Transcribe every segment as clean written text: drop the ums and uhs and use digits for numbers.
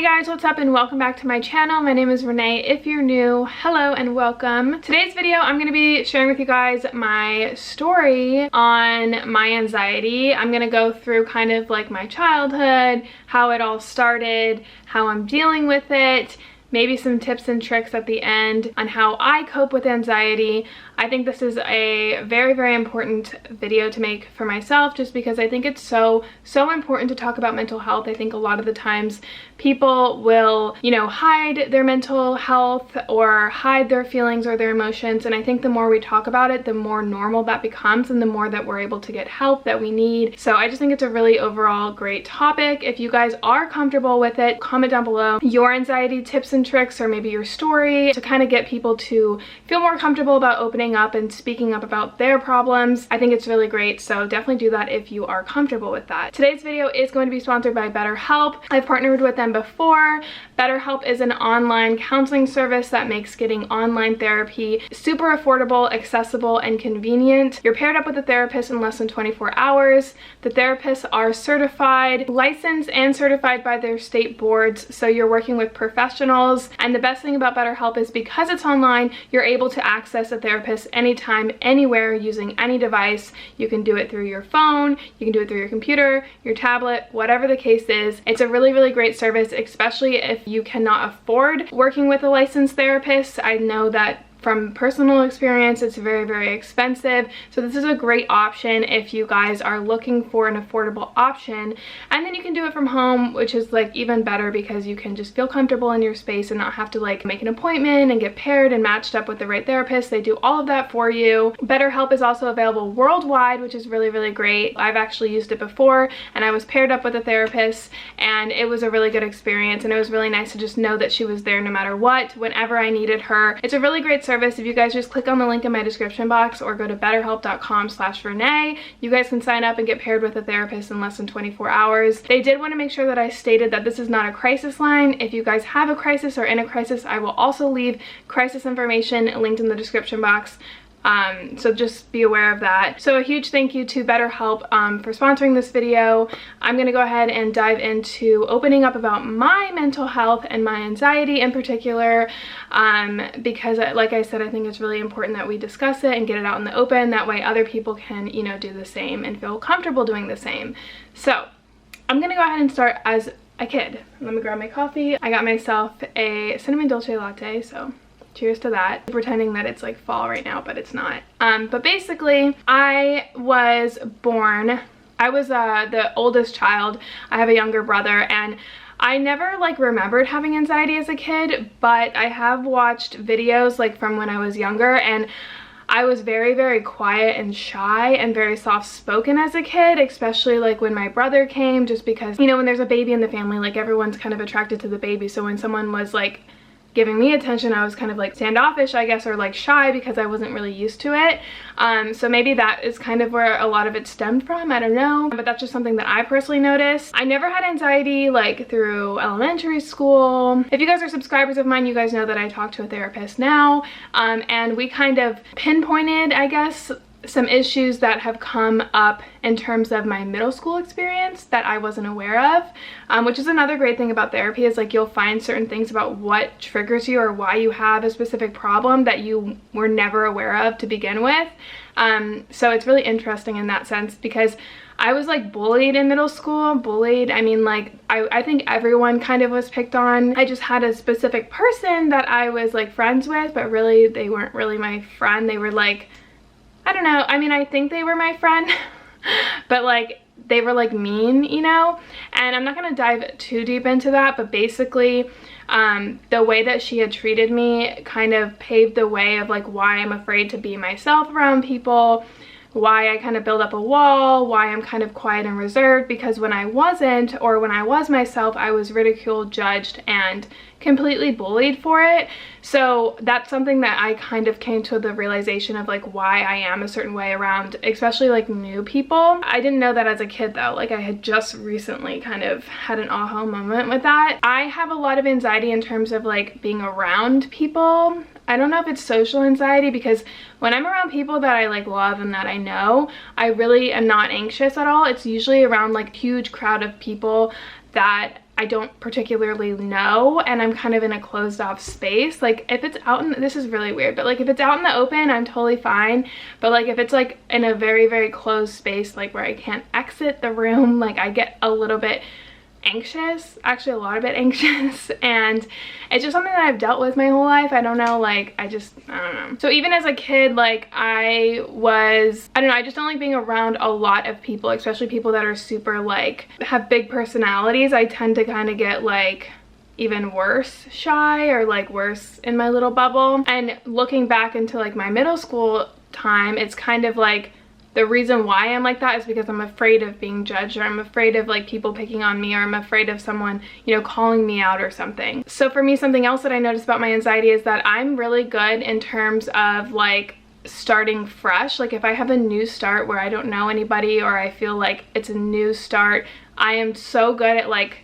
Hey guys, what's up and welcome back to my channel. My name is Renee. If you're new, hello and welcome. Today's video, I'm going to be sharing with you guys my story on my anxiety. I'm going to go through kind of like my childhood, how it all started, how I'm dealing with it, maybe some tips and tricks at the end on how I cope with anxiety. I think this is a very, very important video to make for myself just because I think it's so important to talk about mental health. I think a lot of the times people will, hide their mental health or hide their feelings or their emotions, and I think the more we talk about it, the more normal that becomes and the more that we're able to get help that we need. So I just think it's a really overall great topic. If you guys are comfortable with it, comment down below your anxiety tips and tricks or maybe your story to kind of get people to feel more comfortable about opening up and speaking up about their problems. I think it's really great, so definitely do that if you are comfortable with that. Today's video is going to be sponsored by BetterHelp. I've partnered with them before. BetterHelp is an online counseling service that makes getting online therapy super affordable, accessible, and convenient. You're paired up with a therapist in less than 24 hours. The therapists are certified, licensed, and certified by their state boards, so you're working with professionals. And the best thing about BetterHelp is because it's online, you're able to access a therapist anytime, anywhere, using any device. You can do it through your phone, you can do it through your computer, your tablet, whatever the case is. It's a really, really great service, especially if you cannot afford working with a licensed therapist. I know that from personal experience, it's very, very expensive. So this is a great option if you guys are looking for an affordable option. And then you can do it from home, which is like even better because you can just feel comfortable in your space and not have to like make an appointment and get paired and matched up with the right therapist. They do all of that for you. BetterHelp is also available worldwide, which is really, really great. I've actually used it before and I was paired up with a therapist and it was a really good experience, and it was really nice to just know that she was there no matter what, whenever I needed her. It's a really great service. If you guys just click on the link in my description box or go to betterhelp.com/Renee, you guys can sign up and get paired with a therapist in less than 24 hours. They did want to make sure that I stated that this is not a crisis line. If you guys have a crisis or in a crisis, I will also leave crisis information linked in the description box. So just be aware of that. So a huge thank you to BetterHelp for sponsoring this video. I'm gonna go ahead and dive into opening up about my mental health and my anxiety in particular, because like I said, I think it's really important that we discuss it and get it out in the open. That way other people can, do the same and feel comfortable doing the same. So I'm gonna go ahead and start as a kid. Let me grab my coffee. I got myself a cinnamon dolce latte, so cheers to that. Pretending that it's like fall right now, but it's not. But basically, I was born, I was the oldest child. I have a younger brother, and I never like remembered having anxiety as a kid, but I have watched videos like from when I was younger, and I was very, very quiet and shy and very soft-spoken as a kid, especially like when my brother came, just because, when there's a baby in the family, like everyone's kind of attracted to the baby. So when someone was like giving me attention, I was kind of like standoffish, I guess, or like shy because I wasn't really used to it. So maybe that is kind of where a lot of it stemmed from, I don't know, but that's just something that I personally noticed. I never had anxiety like through elementary school. If you guys are subscribers of mine, you guys know that I talk to a therapist now, and we kind of pinpointed, I guess, some issues that have come up in terms of my middle school experience that I wasn't aware of, which is another great thing about therapy, is like you'll find certain things about what triggers you or why you have a specific problem that you were never aware of to begin with. So it's really interesting in that sense, because I was like bullied in middle school. Bullied, I mean, like I think everyone kind of was picked on. I just had a specific person that I was like friends with, but really they weren't really my friend. They were like, I don't know, I mean, I think they were my friend, but like they were like mean, and I'm not gonna dive too deep into that, but basically the way that she had treated me kind of paved the way of like why I'm afraid to be myself around people, why I kind of build up a wall, why I'm kind of quiet and reserved, because when I wasn't, or when I was myself, I was ridiculed, judged, and completely bullied for it. So that's something that I kind of came to the realization of like why I am a certain way around especially like new people. I didn't know that as a kid though. Like I had just recently kind of had an aha moment with that. I have a lot of anxiety in terms of like being around people. I don't know if it's social anxiety, because when I'm around people that I like love and that I know, I really am not anxious at all. It's usually around like a huge crowd of people that I don't particularly know and I'm kind of in a closed off space. Like if it's out in, this is really weird, but like if it's out in the open, I'm totally fine. But like if it's like in a very, very closed space, like where I can't exit the room, like I get a little bit anxious, actually a lot of it anxious, and it's just something that I've dealt with my whole life. I don't know, like I don't know. So even as a kid, like I don't know, I just don't like being around a lot of people, especially people that are super like have big personalities. I tend to kind of get like even worse shy or like worse in my little bubble. And looking back into like my middle school time, it's kind of like the reason why I'm like that is because I'm afraid of being judged, or I'm afraid of like people picking on me, or I'm afraid of someone, you know, calling me out or something. So for me, something else that I noticed about my anxiety is that I'm really good in terms of like starting fresh. Like if I have a new start where I don't know anybody, or I feel like it's a new start, I am so good at like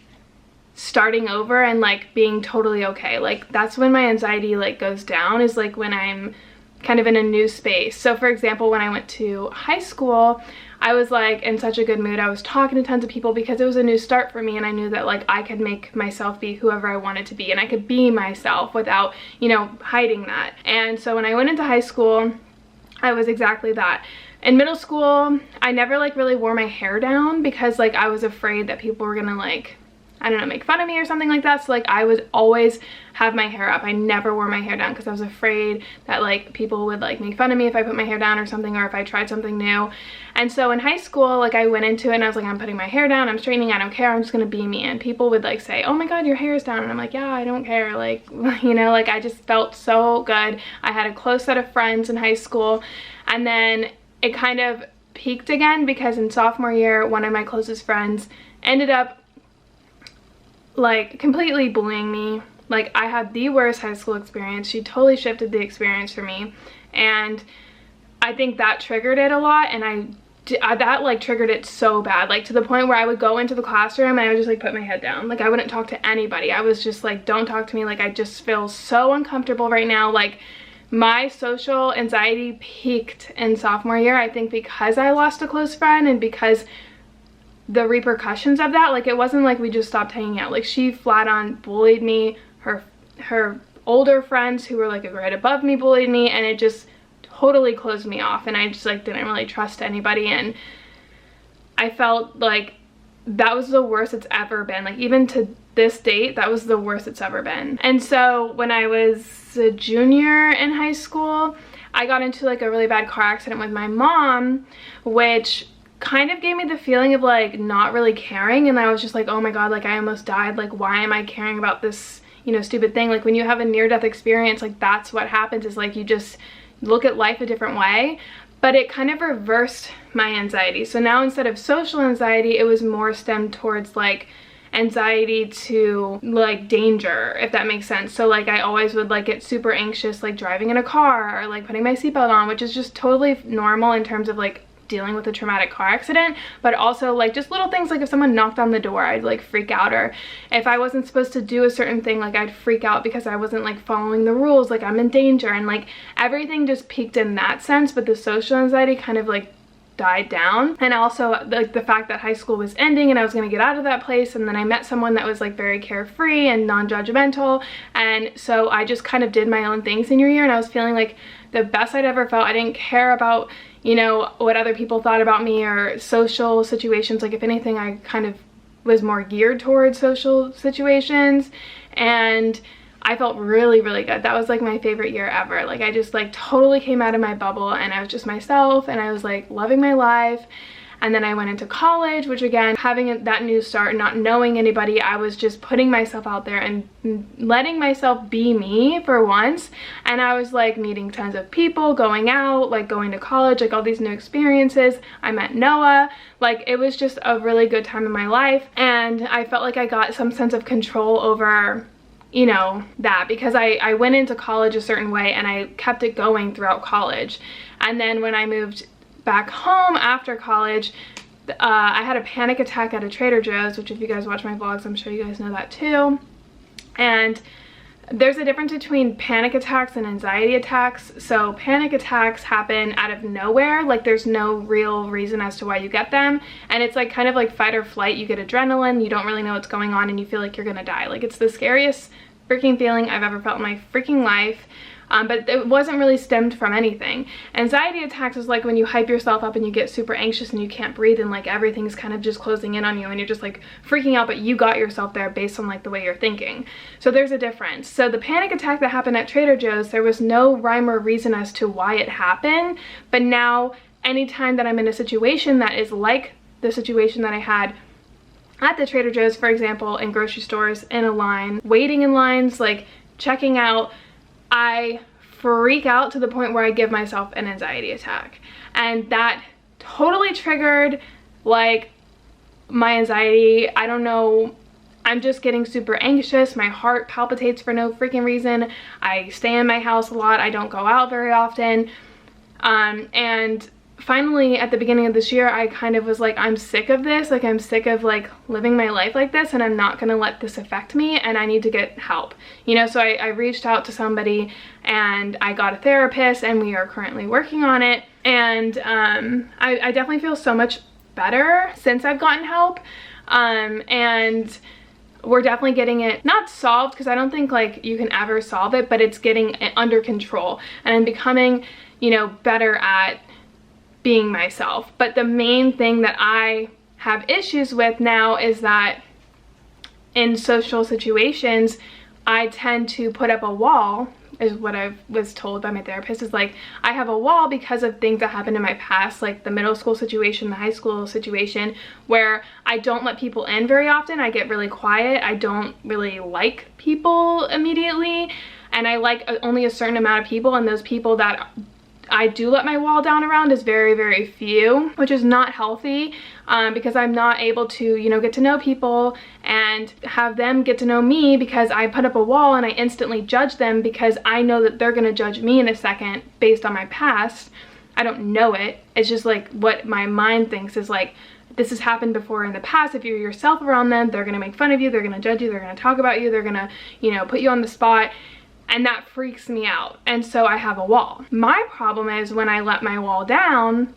starting over and like being totally okay. Like that's when my anxiety like goes down, is like when I'm kind of in a new space. So for example, when I went to high school, I was like in such a good mood. I was talking to tons of people because it was a new start for me, and I knew that like I could make myself be whoever I wanted to be, and I could be myself without, you know, hiding that. And so when I went into high school, I was exactly that. In middle school, I never like really wore my hair down because like I was afraid that people were gonna like, I don't know, make fun of me or something like that. So like I would always have my hair up. I never wore my hair down because I was afraid that like people would like make fun of me if I put my hair down or something, or if I tried something new. And so in high school, like I went into it and I was like, I'm putting my hair down, I'm straightening, I don't care, I'm just gonna be me. And people would like say, oh my god, your hair is down. And I'm like, yeah, I don't care. Like, you know, like I just felt so good. I had a close set of friends in high school, and then it kind of peaked again because in sophomore year, one of my closest friends ended up like completely bullying me. Like I had the worst high school experience. She totally shifted the experience for me, and I think that triggered it a lot. And that like triggered it so bad, like to the point where I would go into the classroom and I would just like put my head down. Like I wouldn't talk to anybody. I was just like, don't talk to me. Like I just feel so uncomfortable right now. Like my social anxiety peaked in sophomore year, I think because I lost a close friend, and because the repercussions of that, like it wasn't like we just stopped hanging out. Like she flat on bullied me. Her older friends who were like a grade above me bullied me, and it just totally closed me off, and I just like didn't really trust anybody. And I felt like that was the worst it's ever been. Like even to this date, that was the worst it's ever been. And so when I was a junior in high school, I got into like a really bad car accident with my mom, which kind of gave me the feeling of like not really caring. And I was just like, oh my god, like I almost died, like why am I caring about this, you know, stupid thing? Like when you have a near-death experience, like that's what happens, is like you just look at life a different way. But it kind of reversed my anxiety. So now instead of social anxiety, it was more stemmed towards like anxiety to like danger, if that makes sense. So like I always would like get super anxious like driving in a car, or like putting my seatbelt on, which is just totally normal in terms of like dealing with a traumatic car accident. But also like just little things, like if someone knocked on the door, I'd like freak out, or if I wasn't supposed to do a certain thing, like I'd freak out because I wasn't like following the rules, like I'm in danger. And like everything just peaked in that sense, but the social anxiety kind of like died down. And also like the fact that high school was ending and I was gonna get out of that place, and then I met someone that was like very carefree and non-judgmental, and so I just kind of did my own thing senior year, and I was feeling like the best I'd ever felt. I didn't care about, you know, what other people thought about me or social situations. Like if anything, I kind of was more geared towards social situations, and I felt really, really good. That was like my favorite year ever. Like I just like totally came out of my bubble, and I was just myself, and I was like loving my life. And then I went into college, which again, having that new start, not knowing anybody, I was just putting myself out there and letting myself be me for once. And I was like meeting tons of people, going out, like going to college, like all these new experiences. I met Noah. Like it was just a really good time in my life. And I felt like I got some sense of control over, you know, that, because I went into college a certain way and I kept it going throughout college. And then when I moved back home after college, I had a panic attack at a Trader Joe's, which if you guys watch my vlogs, I'm sure you guys know that too. And There's a difference between panic attacks and anxiety attacks. So panic attacks happen out of nowhere, like there's no real reason as to why you get them, and it's like kind of like fight or flight. You get adrenaline, you don't really know what's going on, and you feel like you're gonna die. Like, it's the scariest freaking feeling I've ever felt in my freaking life. But it wasn't really stemmed from anything. Anxiety attacks is like when you hype yourself up and you get super anxious and you can't breathe, and like everything's kind of just closing in on you and you're just like freaking out, but you got yourself there based on like the way you're thinking. So there's a difference. So the panic attack that happened at Trader Joe's, there was no rhyme or reason as to why it happened. But now anytime that I'm in a situation that is like the situation that I had at the Trader Joe's, for example, in grocery stores, in a line, waiting in lines, like checking out, I freak out to the point where I give myself an anxiety attack. And that totally triggered like my anxiety. I don't know, I'm just getting super anxious. My heart palpitates for no freaking reason. I stay in my house a lot. I don't go out very often. And finally at the beginning of this year, I kind of was like, I'm sick of this. Like, I'm sick of like living my life like this, and I'm not gonna let this affect me, and I need to get help, you know. So I reached out to somebody and I got a therapist, and we are currently working on it. And I definitely feel so much better since I've gotten help. And we're definitely getting it not solved, because I don't think like you can ever solve it, but it's getting it under control, and I'm becoming, you know, better at being myself. But the main thing that I have issues with now is that in social situations, I tend to put up a wall, is what I was told by my therapist, is like, I have a wall because of things that happened in my past, like the middle school situation, the high school situation, where I don't let people in very often. I get really quiet. I don't really like people immediately, and I like only a certain amount of people, and those people that I do let my wall down around is very, very few, which is not healthy, because I'm not able to, you know, get to know people and have them get to know me, because I put up a wall and I instantly judge them because I know that they're gonna judge me in a second based on my past. I don't know it. It's just like what my mind thinks is like, this has happened before in the past. If you're yourself around them, they're gonna make fun of you, they're gonna judge you, they're gonna talk about you, they're gonna, you know, put you on the spot. And that freaks me out. And so I have a wall. My problem is when I let my wall down,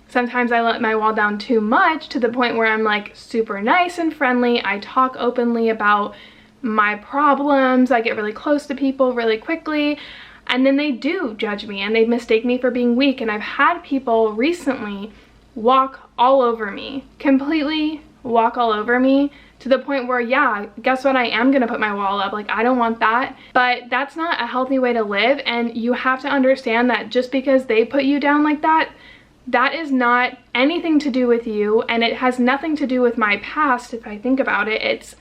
sometimes I let my wall down too much, to the point where I'm like super nice and friendly. I talk openly about my problems. I get really close to people really quickly. And then they do judge me and they mistake me for being weak. And I've had people recently walk all over me, completely walk all over me, to the point where, yeah, guess what, I am gonna put my wall up. Like, I don't want that. But that's not a healthy way to live, and you have to understand that just because they put you down like that, that is not anything to do with you, and it has nothing to do with my past. If I think about it, it's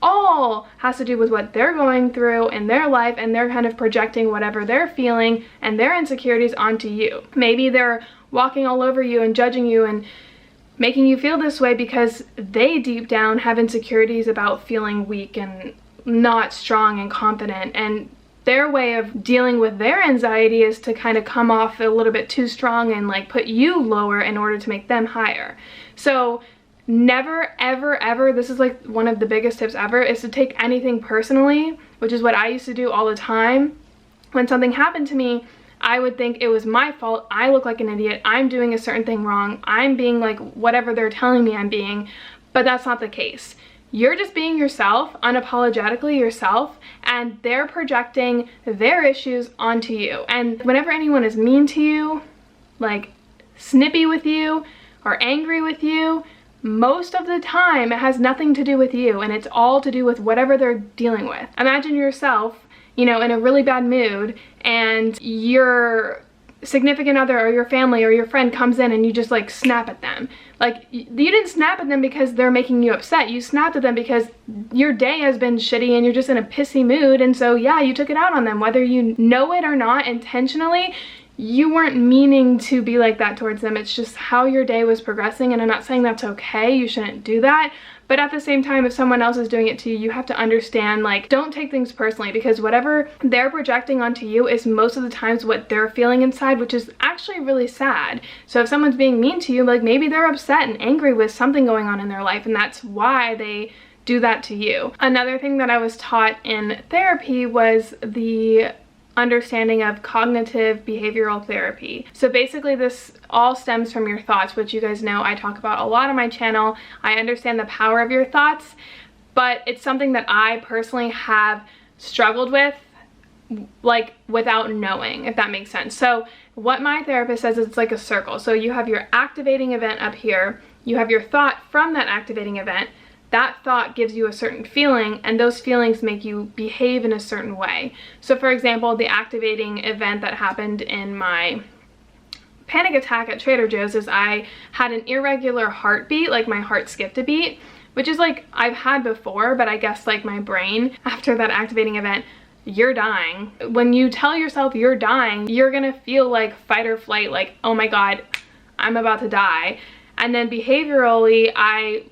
all has to do with what they're going through in their life, and they're kind of projecting whatever they're feeling and their insecurities onto you. Maybe they're walking all over you and judging you and making you feel this way because they deep down have insecurities about feeling weak and not strong and confident, and their way of dealing with their anxiety is to kind of come off a little bit too strong and like put you lower in order to make them higher. So never ever ever, this is like one of the biggest tips ever, is to take anything personally, which is what I used to do all the time. When something happened to me, I would think it was my fault. I look like an idiot. I'm doing a certain thing wrong. I'm being like whatever they're telling me I'm being, but that's not the case. You're just being yourself, unapologetically yourself, and they're projecting their issues onto you. And whenever anyone is mean to you, like snippy with you or angry with you, most of the time it has nothing to do with you, and it's all to do with whatever they're dealing with. Imagine yourself, you know, in a really bad mood, and your significant other or your family or your friend comes in and you just like snap at them. Like, you didn't snap at them because they're making you upset. You snapped at them because your day has been shitty and you're just in a pissy mood, and so yeah, you took it out on them. Whether you know it or not intentionally, you weren't meaning to be like that towards them. It's just how your day was progressing, and I'm not saying that's okay. You shouldn't do that. But at the same time, if someone else is doing it to you, you have to understand, like, don't take things personally, because whatever they're projecting onto you is most of the times what they're feeling inside, which is actually really sad. So if someone's being mean to you, like, maybe they're upset and angry with something going on in their life, and that's why they do that to you. Another thing that I was taught in therapy was the understanding of cognitive behavioral therapy. So basically this all stems from your thoughts, which you guys know I talk about a lot on my channel. I understand the power of your thoughts, but it's something that I personally have struggled with, like without knowing, if that makes sense. So what my therapist says is it's like a circle. So you have your activating event up here, you have your thought from that activating event. That thought gives you a certain feeling, and those feelings make you behave in a certain way. So for example, the activating event that happened in my panic attack at Trader Joe's is I had an irregular heartbeat, like my heart skipped a beat, which is like I've had before, but I guess like my brain after that activating event, you're dying. When you tell yourself you're dying, you're gonna feel like fight or flight, like, oh my God, I'm about to die. And then behaviorally, I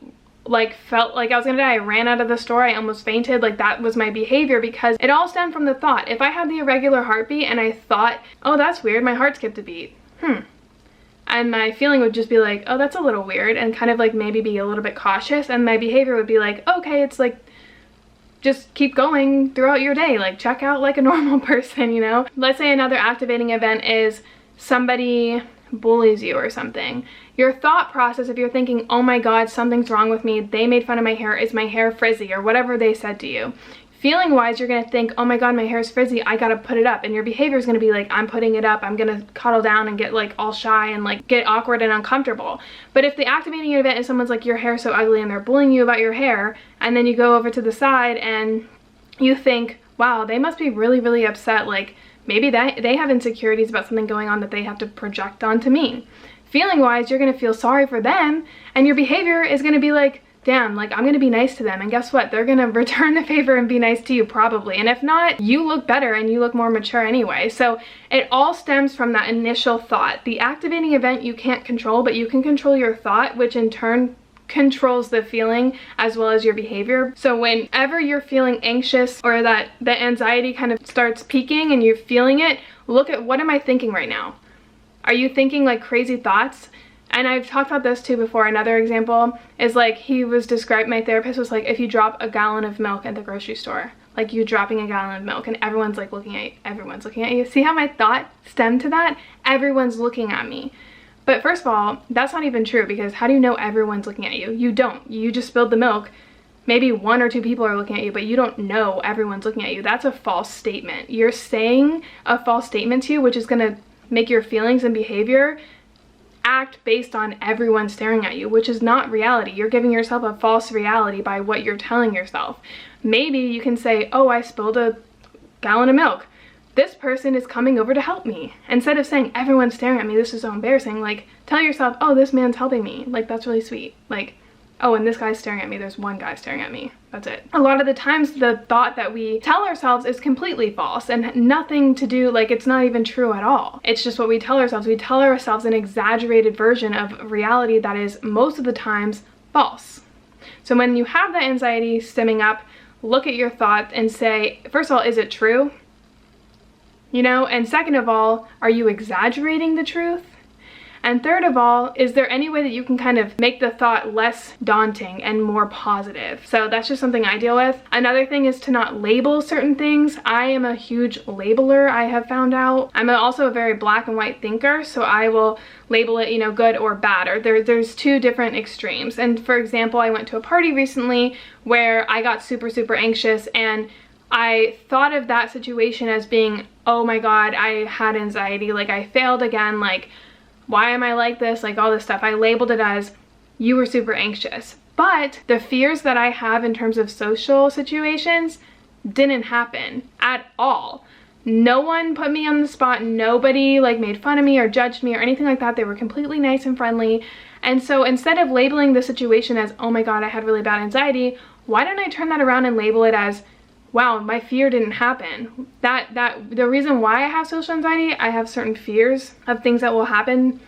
like felt like I was gonna die. I ran out of the store, I almost fainted. Like that was my behavior because it all stemmed from the thought. If I had the irregular heartbeat and I thought, oh, that's weird, my heart skipped a beat, and my feeling would just be like, oh, that's a little weird, and kind of like maybe be a little bit cautious, and my behavior would be like, okay, it's like, just keep going throughout your day, like check out like a normal person, you know? Let's say another activating event is somebody bullies you or something. Your thought process, if you're thinking, oh my God, something's wrong with me, they made fun of my hair, is my hair frizzy, or whatever they said to you. Feeling wise, you're gonna think, oh my God, my hair is frizzy, I gotta put it up. And your behavior is gonna be like, I'm putting it up, I'm gonna cuddle down and get like all shy and like get awkward and uncomfortable. But if the activating event is someone's like, your hair's so ugly, and they're bullying you about your hair, and then you go over to the side and you think, wow, they must be really, really upset, like maybe they have insecurities about something going on that they have to project onto me. Feeling wise, you're gonna feel sorry for them, and your behavior is gonna be like, damn, like I'm gonna be nice to them, and guess what? They're gonna return the favor and be nice to you probably. And if not, you look better and you look more mature anyway. So it all stems from that initial thought. The activating event you can't control, but you can control your thought, which in turn controls the feeling as well as your behavior. So whenever you're feeling anxious or that the anxiety kind of starts peaking and you're feeling it, look at, what am I thinking right now? Are you thinking like crazy thoughts? And I've talked about this too before. Another example is like my therapist was like, if you drop a gallon of milk at the grocery store, like you dropping a gallon of milk and everyone's like looking at you, everyone's looking at you. See how my thought stemmed to that? Everyone's looking at me. But first of all, that's not even true, because how do you know everyone's looking at you? You don't. You just spilled the milk. Maybe 1 or 2 people are looking at you, but you don't know everyone's looking at you. That's a false statement. You're saying a false statement to you, which is gonna make your feelings and behavior act based on everyone staring at you, which is not reality. You're giving yourself a false reality by what you're telling yourself. Maybe you can say, oh, I spilled a gallon of milk. This person is coming over to help me. Instead of saying, everyone's staring at me, this is so embarrassing, like tell yourself, oh, this man's helping me. Like that's really sweet. Like, oh, and this guy's staring at me, there's one guy staring at me, that's it. A lot of the times the thought that we tell ourselves is completely false and nothing to do, like it's not even true at all. It's just what we tell ourselves. We tell ourselves an exaggerated version of reality that is most of the times false. So when you have that anxiety stemming up, look at your thought and say, first of all, is it true? You know, and second of all, are you exaggerating the truth? And third of all, is there any way that you can kind of make the thought less daunting and more positive? So that's just something I deal with. Another thing is to not label certain things. I am a huge labeler, I have found out. I'm also a very black and white thinker, so I will label it, you know, good or bad, or there's 2 different extremes. And for example, I went to a party recently where I got super, super anxious, and I thought of that situation as being, oh my God, I had anxiety, like I failed again, like why am I like this, like all this stuff. I labeled it as, you were super anxious. But the fears that I have in terms of social situations didn't happen at all. No one put me on the spot, nobody like made fun of me or judged me or anything like that. They were completely nice and friendly. And so instead of labeling the situation as, oh my God, I had really bad anxiety, why don't I turn that around and label it as, wow, my fear didn't happen. The reason why I have social anxiety, I have certain fears of things that will happen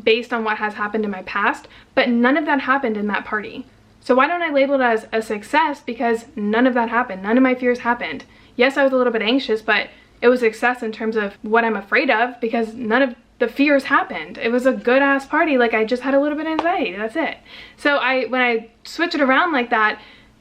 based on what has happened in my past, but none of that happened in that party. So why don't I label it as a success, because none of that happened. None of my fears happened. Yes, I was a little bit anxious, but it was a success in terms of what I'm afraid of, because none of the fears happened. It was a good ass party. Like I just had a little bit of anxiety, that's it. So when I switch it around like that,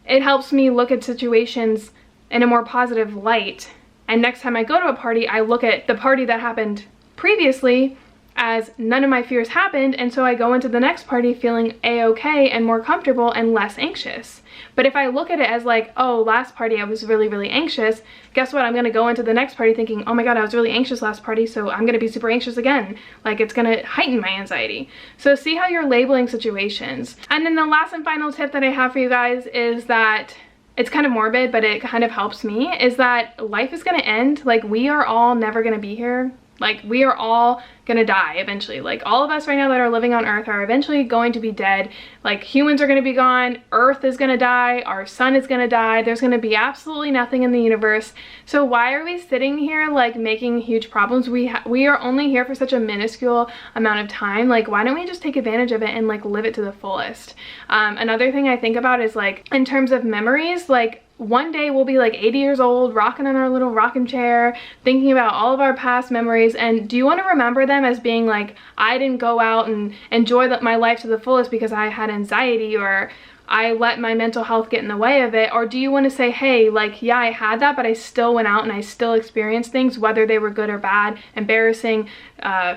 it helps me look at situations in a more positive light. And next time I go to a party, I look at the party that happened previously as none of my fears happened, and so I go into the next party feeling a-okay and more comfortable and less anxious. But if I look at it as like, oh, last party I was really, really anxious, guess what? I'm gonna go into the next party thinking, oh my god, I was really anxious last party, so I'm gonna be super anxious again. Like, it's gonna heighten my anxiety. So see how you're labeling situations. And then the last and final tip that I have for you guys is that, it's kind of morbid, but it kind of helps me, is that life is gonna end. Like, we are all never gonna be here. Like, we are all gonna die eventually. Like, all of us right now that are living on Earth are eventually going to be dead. Like, humans are gonna be gone, Earth is gonna die, our sun is gonna die, there's gonna be absolutely nothing in the universe. So why are we sitting here like making huge problems? We are only here for such a minuscule amount of time. Like, why don't we just take advantage of it and like live it to the fullest? Another thing I think about is like, in terms of memories, like, one day we'll be like 80 years old, rocking in our little rocking chair, thinking about all of our past memories. And do you want to remember them as being like, I didn't go out and enjoy my life to the fullest because I had anxiety, or I let my mental health get in the way of it? Or do you want to say, hey, like, yeah, I had that, but I still went out and I still experienced things, whether they were good or bad, embarrassing,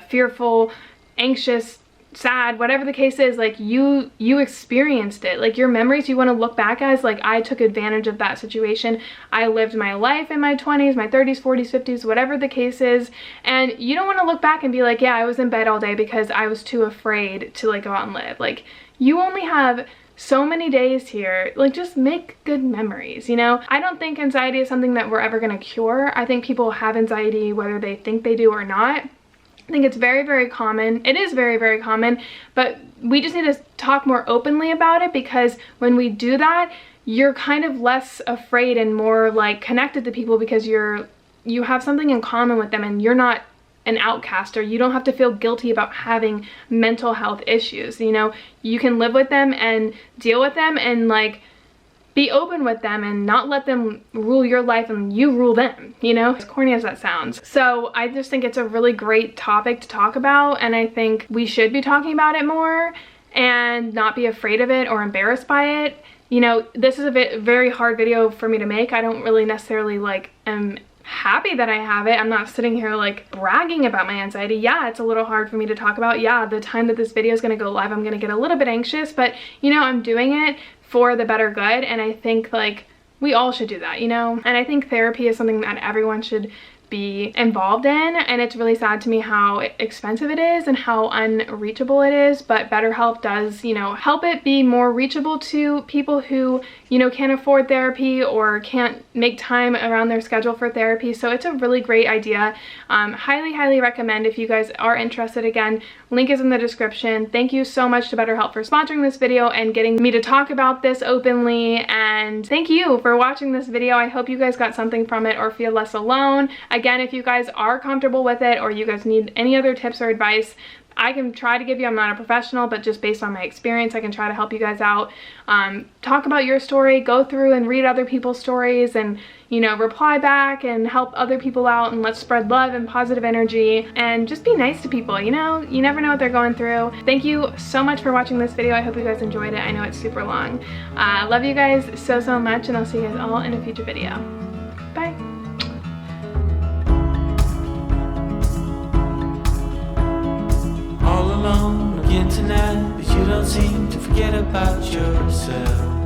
fearful, anxious, sad, whatever the case is, like, you experienced it. Like, your memories, you want to look back as like, I took advantage of that situation, I lived my life in my 20s, my 30s, 40s, 50s, whatever the case is. And you don't want to look back and be like, yeah, I was in bed all day because I was too afraid to like go out and live. Like, you only have so many days here. Like, just make good memories, you know? I don't think anxiety is something that we're ever going to cure. I think people have anxiety whether they think they do or not. I think it's very, very common. It is very, very common, but we just need to talk more openly about it, because when we do that, you're kind of less afraid and more like connected to people, because you have something in common with them and you're not an outcast, or you don't have to feel guilty about having mental health issues. You know, you can live with them and deal with them and like be open with them and not let them rule your life and you rule them, you know? As corny as that sounds. So I just think it's a really great topic to talk about, and I think we should be talking about it more and not be afraid of it or embarrassed by it. You know, this is a very hard video for me to make. I don't really necessarily like am happy that I have it. I'm not sitting here like bragging about my anxiety. Yeah, it's a little hard for me to talk about. Yeah, the time that this video is going to go live, I'm going to get a little bit anxious, but you know, I'm doing it for the better good, and I think like we all should do that, you know? And I think therapy is something that everyone should be involved in, and it's really sad to me how expensive it is and how unreachable it is, but BetterHelp does, you know, help it be more reachable to people who, you know, can't afford therapy or can't make time around their schedule for therapy. So it's a really great idea. Highly recommend if you guys are interested. Again, link is in the description. Thank you so much to BetterHelp for sponsoring this video and getting me to talk about this openly, and thank you for watching this video. I hope you guys got something from it or feel less alone. Again, if you guys are comfortable with it or you guys need any other tips or advice, I can try to give you. I'm not a professional, but just based on my experience, I can try to help you guys out. Talk about your story, go through and read other people's stories, and, you know, reply back and help other people out, and let's spread love and positive energy and just be nice to people. You know, you never know what they're going through. Thank you so much for watching this video. I hope you guys enjoyed it. I know it's super long. Love you guys so much, and I'll see you guys all in a future video. Bye. All alone again tonight, but you don't seem to forget about yourself.